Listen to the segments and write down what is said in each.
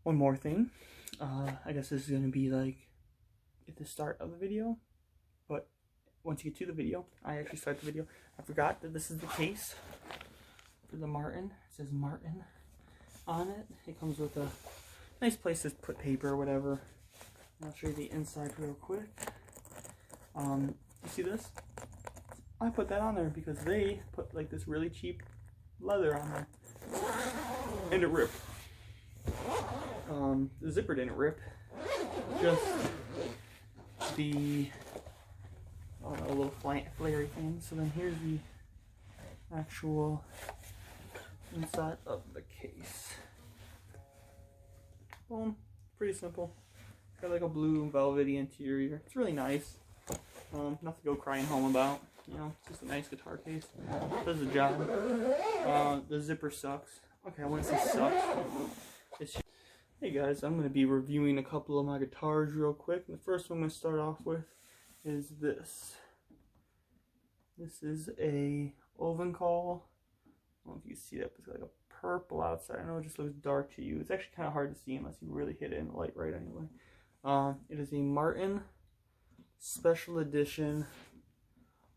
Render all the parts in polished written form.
one more thing. I guess this is going to be like at the start of the video, but once you get to the video, I actually start the video. I forgot that this is the case for the Martin. It says Martin on it. It comes with a nice place to put paper or whatever. I'll show you the inside real quick. You see this? I put that on there because they put like this really cheap leather on there, and it ripped. The zipper didn't rip, just the little flary thing. So then here's the actual inside of the case. Boom, pretty simple. It's got like a blue velvety interior. It's really nice. Nothing to go crying home about. You know, it's just a nice guitar case. Does the job. The zipper sucks. Okay, I wouldn't say sucks. Hey guys, I'm going to be reviewing a couple of my guitars real quick. The first one I'm going to start off with is this. This is a Ovenkol. I don't know if you can see that, but it's like a purple outside. I know it just looks dark to you. It's actually kind of hard to see unless you really hit it in the light right anyway. It is a Martin Special Edition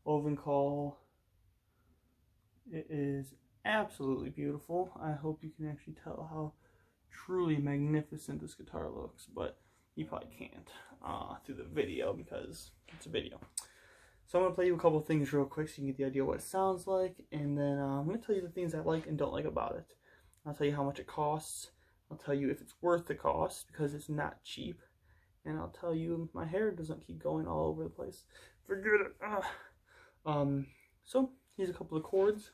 Ovenkol. It is absolutely beautiful. I hope you can actually tell how truly magnificent this guitar looks, but you probably can't through the video because it's a video. So I'm going to play you a couple of things real quick so you can get the idea of what it sounds like, and then I'm going to tell you the things I like and don't like about it. I'll tell you how much it costs. I'll tell you if it's worth the cost because it's not cheap, and I'll tell you my hair doesn't keep going all over the place. Forget it. So here's a couple of chords.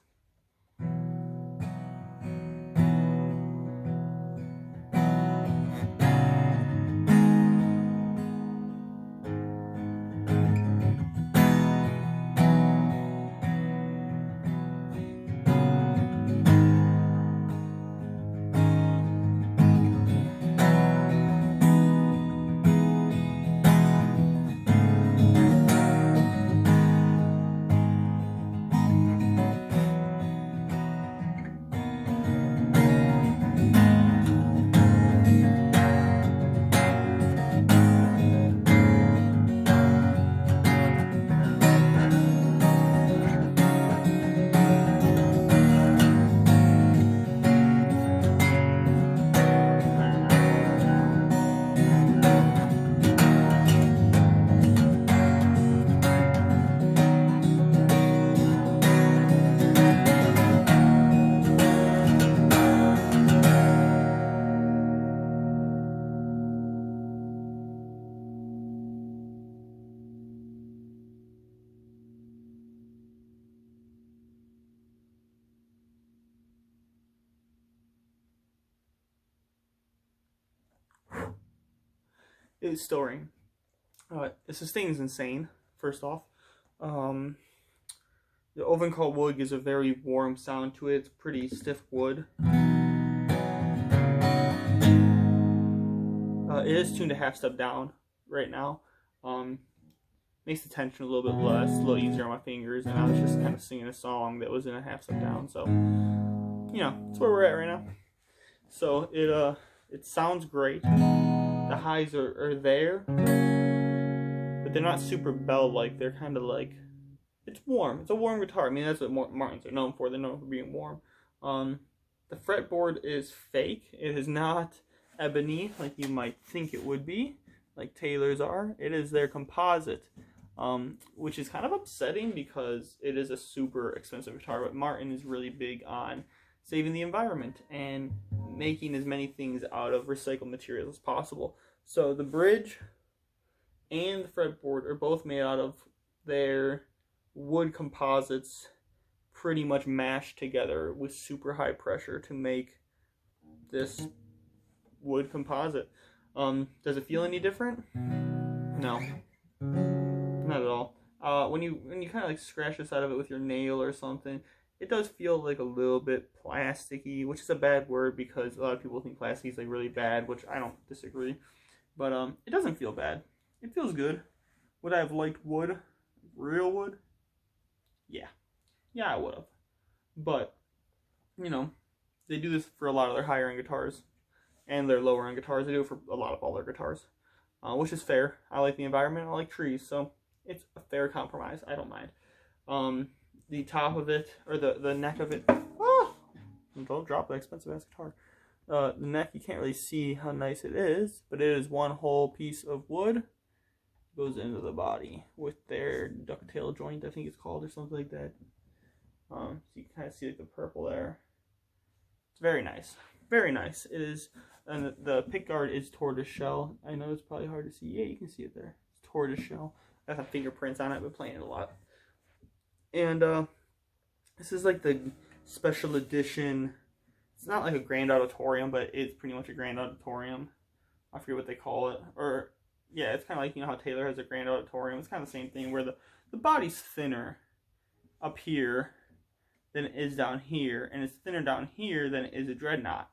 It's still ringing. This thing is insane, first off. The Ovenkol wood gives a very warm sound to it. It's pretty stiff wood. It is tuned a half step down right now. Makes the tension a little bit less, a little easier on my fingers, and I was just kind of singing a song that was in a half step down, so, you know, that's where we're at right now. So, it sounds great. The highs are there, but they're not super bell-like. They're kind of like, it's warm. It's a warm guitar. I mean, that's what Martins are known for. They're known for being warm. The fretboard is fake. It is not ebony like you might think it would be, like Taylor's are. It is their composite, which is kind of upsetting because it is a super expensive guitar, but Martin is really big on saving the environment and making as many things out of recycled materials as possible. So the bridge and the fretboard are both made out of their wood composites, pretty much mashed together with super high pressure to make this wood composite. Does it feel any different? No, not at all. When you kind of like scratch the side of it with your nail or something, it does feel like a little bit plasticky, which is a bad word because a lot of people think plastic is like really bad, which I don't disagree. But it doesn't feel bad. It feels good. Would I have liked wood? Real wood? Yeah. Yeah, I would have. But, you know, they do this for a lot of their higher end guitars. and they're lower end guitars. They do it for a lot of all their guitars, which is fair. I like the environment. I like trees, so it's a fair compromise. I don't mind. The top of it, or the neck of it. Oh, don't drop an expensive ass guitar. The neck, you can't really see how nice it is, but it is one whole piece of wood. Goes into the body with their ducktail joint, I think it's called, or something like that. So you can kind of see like the purple there. It's very nice, very nice. It is, and the pickguard is tortoiseshell. I know it's probably hard to see. Yeah, you can see it there. It's tortoiseshell. I have fingerprints on it. I've been playing it a lot. And this is like the special edition. It's not like a grand auditorium, but it's pretty much a grand auditorium. I forget what they call it. Or, yeah, it's kind of like, you know how Taylor has a grand auditorium. It's kind of the same thing where the body's thinner up here than it is down here. And it's thinner down here than it is a dreadnought,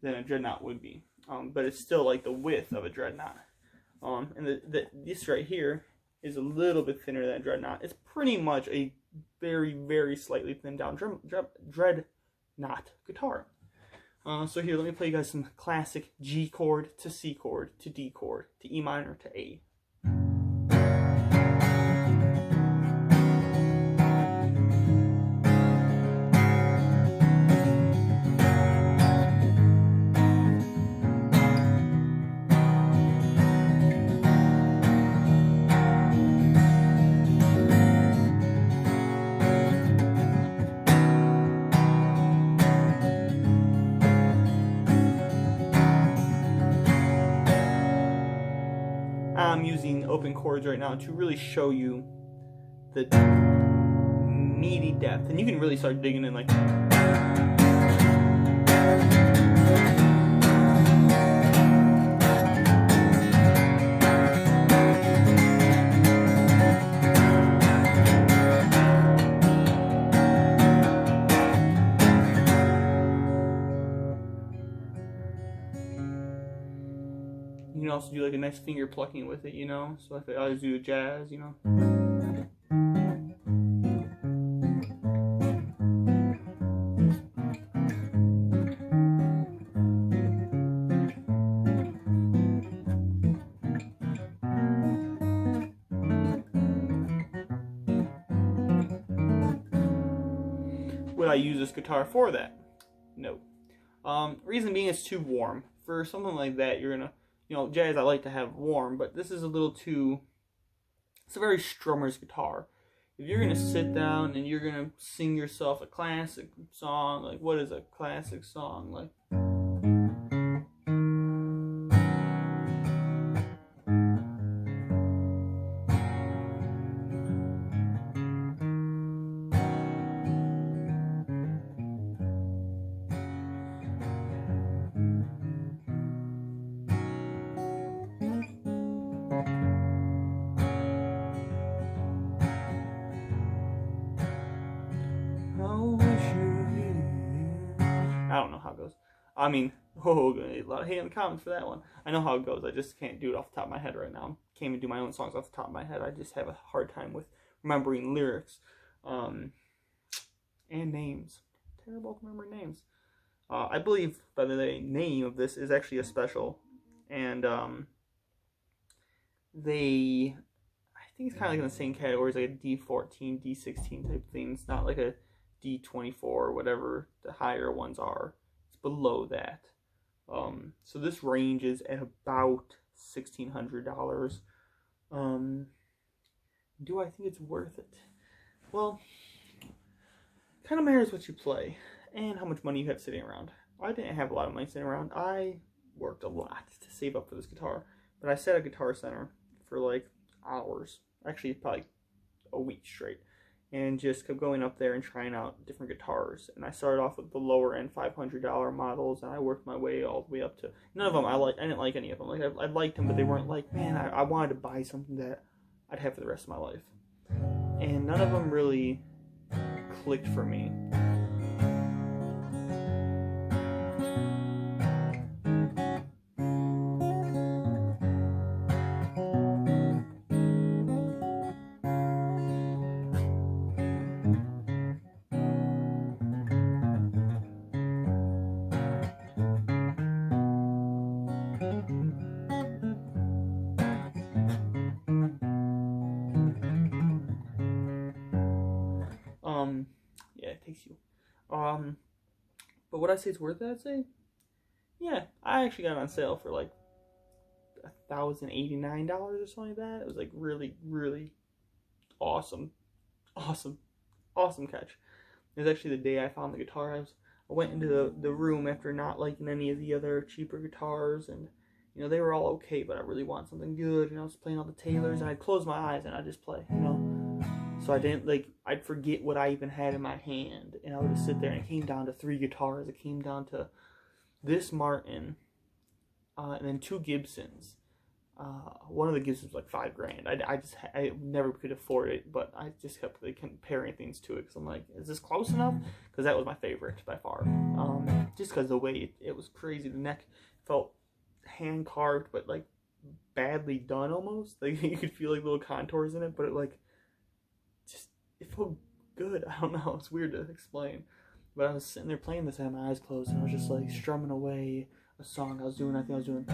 than a dreadnought would be. But it's still like the width of a dreadnought. And this right here is a little bit thinner than a dreadnought. It's pretty much a very, very slightly thinned down dreadnought guitar. So here, let me play you guys some classic G chord to C chord to D chord to E minor to A. I'm using open chords right now to really show you the meaty depth, and you can really start digging in like. You can also do like a nice finger plucking with it, you know? So like I always do jazz, you know? Would I use this guitar for that? No. Reason being it's too warm. For something like that, you're gonna, you know, jazz I like to have warm, but this is a little too, it's a very strummer's guitar. If you're gonna sit down and you're gonna sing yourself a classic song, like what is a classic song? Like, I don't know how it goes. I mean, a lot of hate in the comments for that one. I know how it goes. I just can't do it off the top of my head right now. Can't even do my own songs off the top of my head. I just have a hard time with remembering lyrics and names. Terrible to remember names. I believe, by the way, name of this is actually a special, and I think it's kind of like in the same category as like a D14, D16 type thing. It's not like a D24 or whatever the higher ones are. It's below that. So this ranges at about $1,600. Do I think it's worth it? Well, kind of matters what you play and how much money you have sitting around. I didn't have a lot of money sitting around. I worked a lot to save up for this guitar, but I sat at Guitar Center for like hours, actually probably a week straight, and just kept going up there and trying out different guitars. And I started off with the lower end $500 models, and I worked my way all the way up to, none of them I didn't like any of them. Like I liked them, but they weren't like, man, I wanted to buy something that I'd have for the rest of my life. And none of them really clicked for me. I say it's worth it? I'd say, yeah, I actually got it on sale for like $1,089 or something like that. It was like really, really awesome catch. It was actually the day I found the guitar. I went into the room after not liking any of the other cheaper guitars, and you know, they were all okay, but I really want something good, and I was playing all the Taylors, and I'd close my eyes and I'd just play, you know. So I didn't, like, I'd forget what I even had in my hand, and I would just sit there, and it came down to 3 guitars. It came down to this Martin, and then 2 Gibsons. One of the Gibsons was like $5,000. I never could afford it, but I just kept like comparing things to it, because I'm like, is this close enough? Because that was my favorite by far. Just because the way it was crazy. The neck felt hand carved, but like badly done almost. Like you could feel like little contours in it, but it felt good. I don't know. It's weird to explain. But I was sitting there playing this, I had my eyes closed, and I was just like strumming away a song I think I was doing.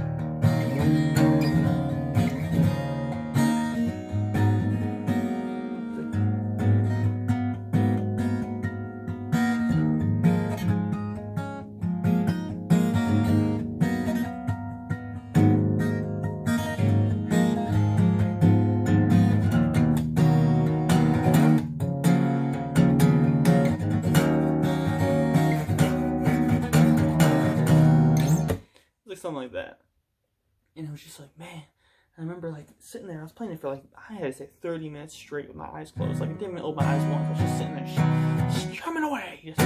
Like something like that. And it was just like, man, I remember like sitting there, I was playing it for like, I had to say 30 minutes straight with my eyes closed. Like I didn't even open my eyes once. I was just sitting there strumming away. Just...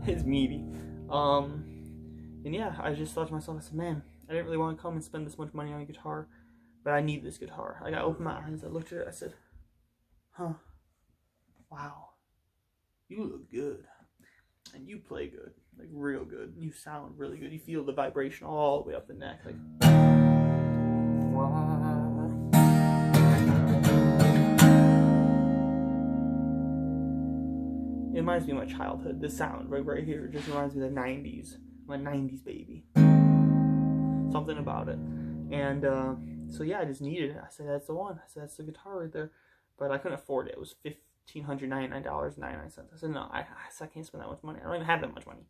It's meaty. And yeah, I just thought to myself, I said, man, I didn't really want to come and spend this much money on a guitar, but I need this guitar. Like, I opened my eyes, I looked at it, I said, huh, wow, you look good, and you play good, like real good, you sound really good, you feel the vibration all the way up the neck, like, wow. It reminds me of my childhood. This sound right here just reminds me of the 90s. I'm a 90s baby. Something about it. And so yeah, I just needed it. I said, that's the one. I said, that's the guitar right there. But I couldn't afford it. It was $1,599.99. I said, no, I can't spend that much money. I don't even have that much money.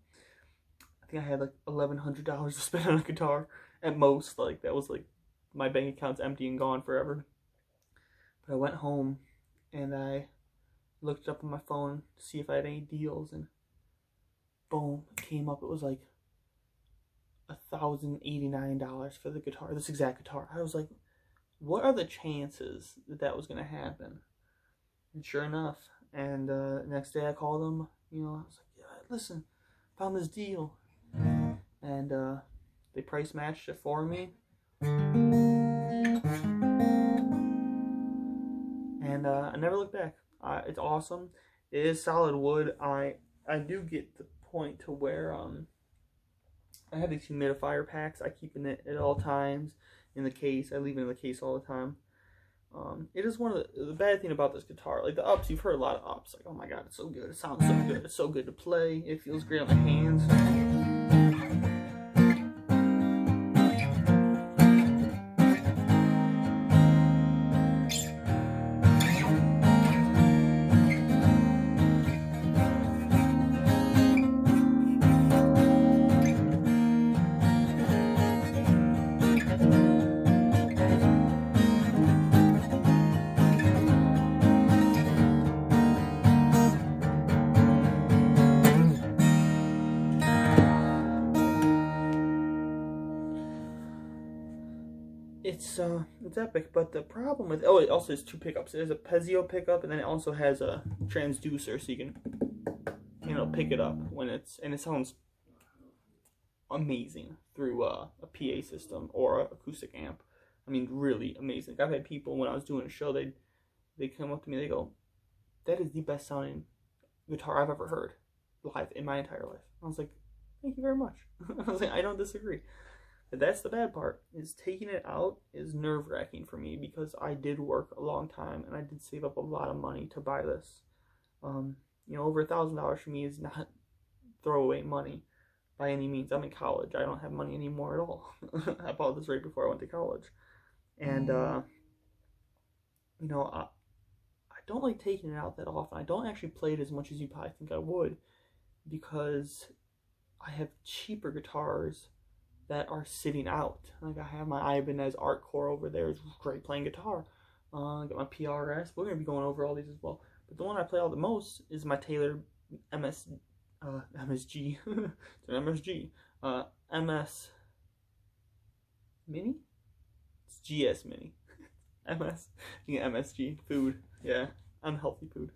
I think I had like $1,100 to spend on a guitar at most. Like, that was like, my bank account's empty and gone forever. But I went home and I looked up on my phone to see if I had any deals, and boom, it came up. It was like $1,089 for the guitar, this exact guitar. I was like, what are the chances that was gonna happen? And sure enough, and next day I called them, you know, I was like, yeah, listen, found this deal, and they price matched it for me, and I never looked back. It's awesome. It is solid wood. I do get the point to where I have these humidifier packs. I keep in it at all times in the case. I leave it in the case all the time. It is one of the bad thing about this guitar. Like the ups, you've heard a lot of ups. Like, oh my god, it's so good. It sounds so good. It's so good to play. It feels great on the hands. It's epic, but the problem with, it also has 2 pickups. It has a Pezio pickup, and then it also has a transducer, so you can, you know, pick it up when and it sounds amazing through a PA system or an acoustic amp. I mean, really amazing. I've had people, when I was doing a show, they come up to me, they go, that is the best sounding guitar I've ever heard live in my entire life. I was like, thank you very much. I was like, I don't disagree. That's the bad part, is taking it out is nerve-wracking for me because I did work a long time and I did save up a lot of money to buy this. You know, over $1,000 for me is not throwaway money by any means. I'm in college. I don't have money anymore at all. I bought this right before I went to college. And, you know, I don't like taking it out that often. I don't actually play it as much as you probably think I would because I have cheaper guitars that are sitting out. Like I have my Ibanez Art Core over there. It's great playing guitar. I got my PRS. We're going to be going over all these as well. But the one I play all the most is my Taylor MSG. It's an MSG. MS Mini? It's GS Mini. MS. You get MSG. Food. Yeah. Unhealthy food.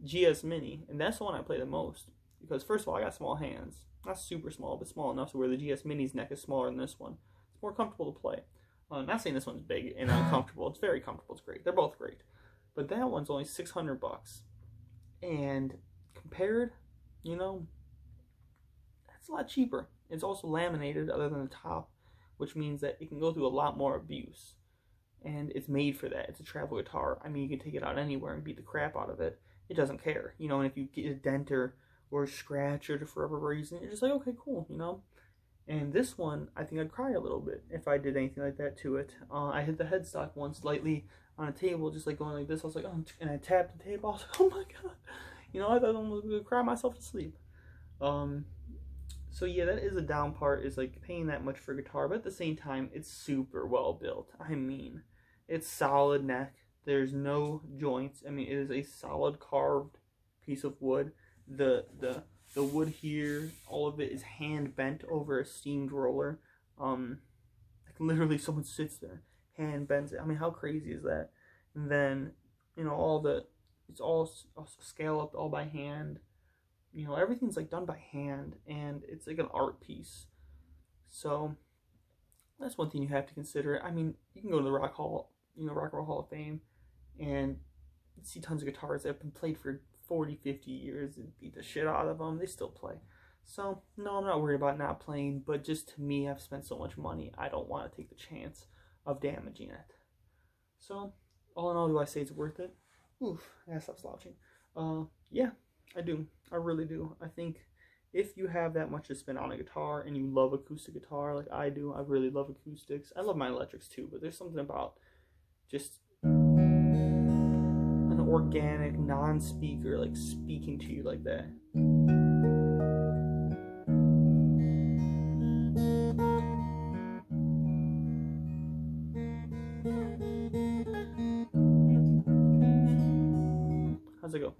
GS Mini. And that's the one I play the most. Because first of all, I got small hands. Not super small, but small enough to where the GS Mini's neck is smaller than this one. It's more comfortable to play. Not saying this one's big and uncomfortable. It's very comfortable. It's great. They're both great. But that one's only $600. And compared, you know, that's a lot cheaper. It's also laminated other than the top, which means that it can go through a lot more abuse. And it's made for that. It's a travel guitar. I mean, you can take it out anywhere and beat the crap out of it. It doesn't care. You know, and if you get a dent or a scratch or for whatever reason, you're just like, okay, cool, you know. And this one, I think I'd cry a little bit if I did anything like that to it. I hit the headstock once lightly on a table, just like going like this. I was like, oh, and I tapped the table. I was like, oh my god, you know, I thought I was gonna cry myself to sleep. So yeah, that is a down part, is like paying that much for a guitar, but at the same time, it's super well built. I mean, it's solid neck. There's no joints. I mean, it is a solid carved piece of wood. The wood here, all of it is hand bent over a steamed roller. Like literally someone sits there, hand bends it. I mean, how crazy is that? And then, you know, it's all scalloped all by hand. You know, everything's like done by hand, and it's like an art piece. So that's one thing you have to consider. I mean, you can go to the Rock and Roll Hall of Fame, and see tons of guitars that have been played for 40, 50 years and beat the shit out of them. They still play. So, no, I'm not worried about not playing, but just to me, I've spent so much money, I don't want to take the chance of damaging it. So, all in all, do I say it's worth it? Oof, I gotta stop slouching. Yeah, I do. I really do. I think if you have that much to spend on a guitar and you love acoustic guitar like I do, I really love acoustics. I love my electrics too, but there's something about just an organic, non-speaker, like speaking to you like that. How's it go?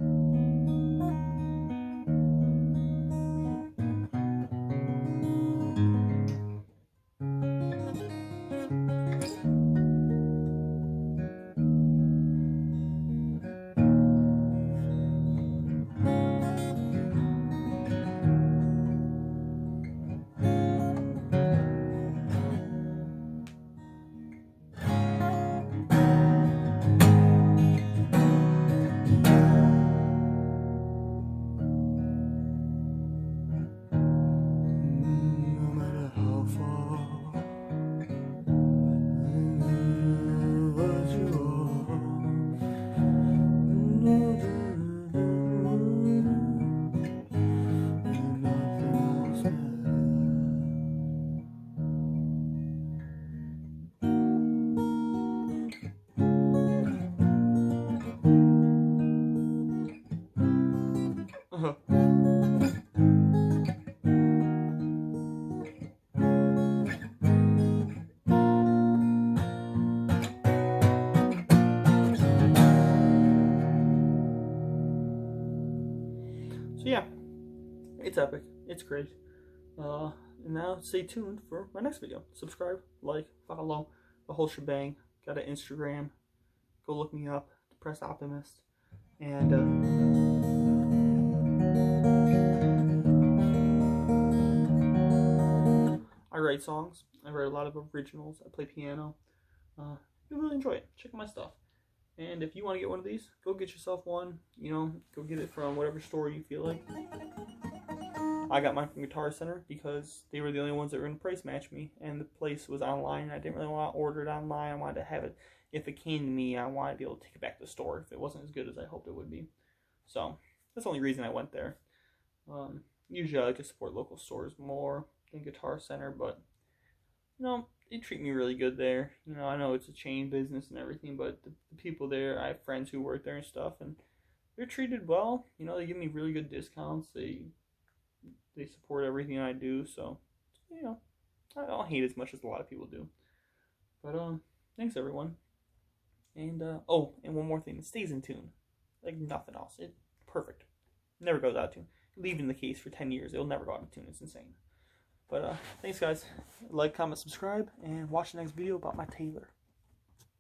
So yeah, it's epic. It's great. And now stay tuned for my next video. Subscribe, like, follow, the whole shebang. Got an Instagram. Go look me up, Depressed Optimist. And I write songs. I write a lot of originals. I play piano. You'll really enjoy it. Check out my stuff. And if you want to get one of these, go get yourself one. You know, go get it from whatever store you feel like. I got mine from Guitar Center because they were the only ones that were going to price match me, and the place was online. I didn't really want to order it online. I wanted to have it. If it came to me, I wanted to be able to take it back to the store if it wasn't as good as I hoped it would be. So that's the only reason I went there. Usually I like to support local stores more than Guitar Center, but you know, they treat me really good there. You know, I know it's a chain business and everything, but the people there, I have friends who work there and stuff, and they're treated well. You know, they give me really good discounts. They support everything I do, so you know, I don't hate as much as a lot of people do. But thanks everyone. And oh, and one more thing, it stays in tune like nothing else. It perfect, never goes out of tune. Leaving the case for 10 years, it'll never go out of tune. It's insane. But thanks guys. Like, comment, subscribe, and watch the next video about my Taylor.